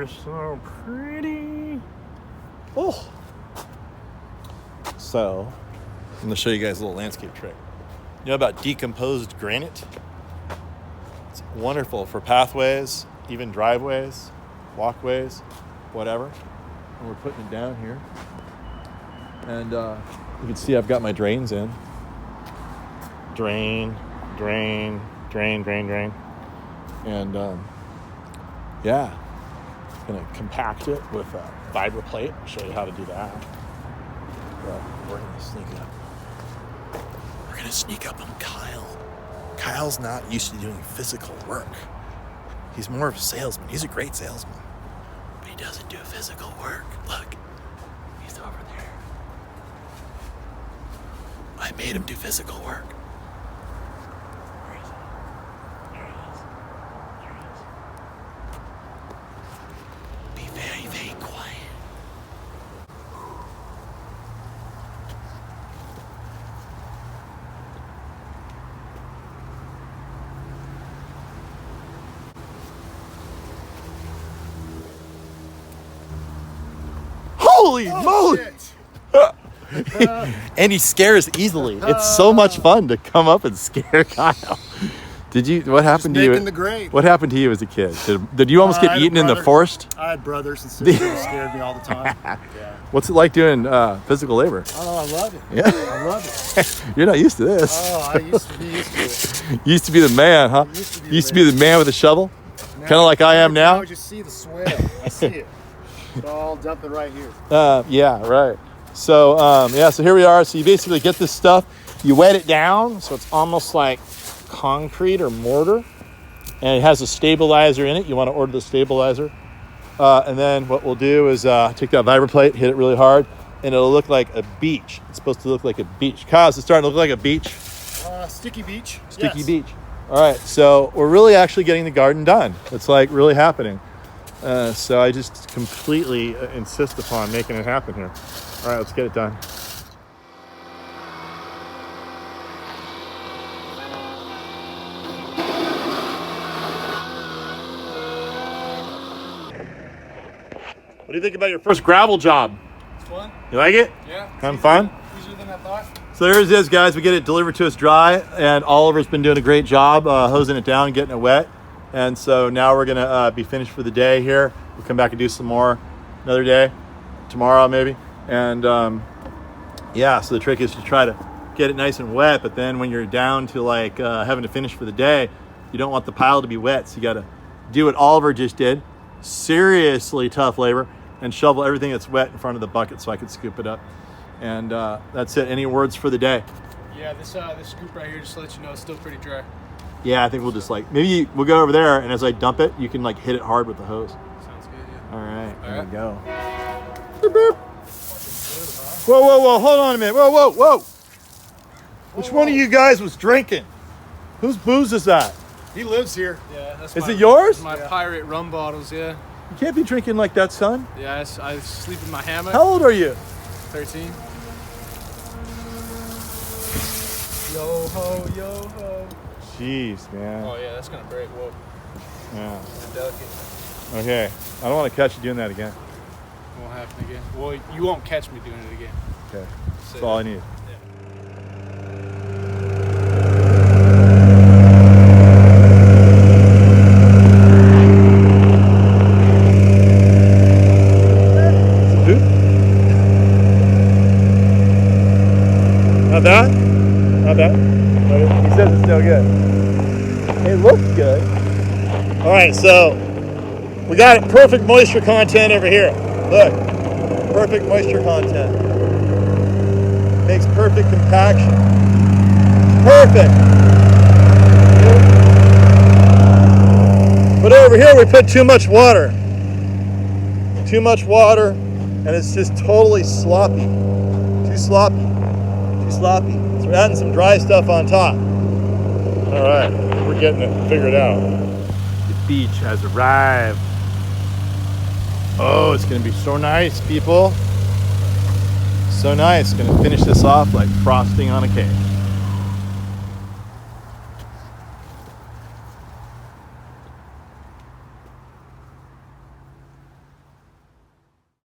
so pretty. Oh. So, I'm going to show you guys a little landscape trick. You know about decomposed granite? It's wonderful for pathways, even driveways, walkways, whatever. And we're putting it down here. And you can see I've got my drains in. Drain, drain, drain, drain, drain. And yeah, gonna compact it with a vibra plate. I'll show you how to do that. But we're gonna sneak up. We're gonna sneak up on Kyle. Kyle's not used to doing physical work. He's more of a salesman. He's a great salesman, but he doesn't do physical work. Look, he's over there. I made him do physical work. Where is he? There he is. There he is. Be very, very quiet. Holy moly! And he scares easily. It's so much fun to come up and scare Kyle. What happened to you? What happened to you as a kid? Did you almost get eaten in the forest? I had brothers and sisters who scared me all the time. Yeah. What's it like doing physical labor? Oh, I love it. Yeah. I love it. You're not used to this. Oh, I used to be used to it. You used to be the man, huh? Used to be the man with a shovel? Kind of like I am now? I just see the swell. I see it. It's all dumping right here. Yeah, right. So, so here we are. So you basically get this stuff, you wet it down, so it's almost like concrete or mortar, and it has a stabilizer in it. You want to order the stabilizer. And then what we'll do is take that vibra plate, hit it really hard, and it'll look like a beach. It's supposed to look like a beach. Kyle, is it starting to look like a beach? Sticky beach. Sticky beach. All right, so we're really actually getting the garden done. It's like really happening. So I just completely insist upon making it happen here. All right, let's get it done. What do you think about your first gravel job? It's fun. You like it? Yeah. Kind of fun? Easier than I thought. So there it is, guys. We get it delivered to us dry, and Oliver's been doing a great job hosing it down and getting it wet. And so now we're going to be finished for the day here. We'll come back and do some more another day, tomorrow maybe. And so the trick is to try to get it nice and wet, but then when you're down to like having to finish for the day, you don't want the pile to be wet. So you got to do what Oliver just did. Seriously tough labor, and shovel everything that's wet in front of the bucket so I could scoop it up. And that's it. Any words for the day? Yeah, this scoop right here just to let you know it's still pretty dry. Yeah, I think we'll just maybe we'll go over there, and as I dump it, you can hit it hard with the hose. Sounds good, yeah. All right, there we go. Boop, boop. Whoa, whoa, whoa, hold on a minute. Whoa, whoa, whoa. Which one of you guys was drinking? Whose booze is that? He lives here. Yeah, that's Is it yours? My pirate rum bottles, yeah. You can't be drinking like that, son. Yeah, I sleep in my hammock. How old are you? 13. Yo ho, yo ho. Jeez, man. Oh yeah, that's gonna break. Whoa. Yeah. It's delicate. Okay. I don't want to catch you doing that again. Won't happen again. Well, you won't catch me doing it again. Okay. That's all I need. Not bad? Not bad? He says it's no good. It looks good. All right, so we got perfect moisture content over here. Look, perfect moisture content. Makes perfect compaction. Perfect. But over here we put too much water. Too much water, and it's just totally sloppy. Too sloppy. Sloppy. So we're adding some dry stuff on top. All right, we're getting it figured out. The beach has arrived. Oh, it's gonna be so nice, people. So nice. Gonna finish this off like frosting on a cake.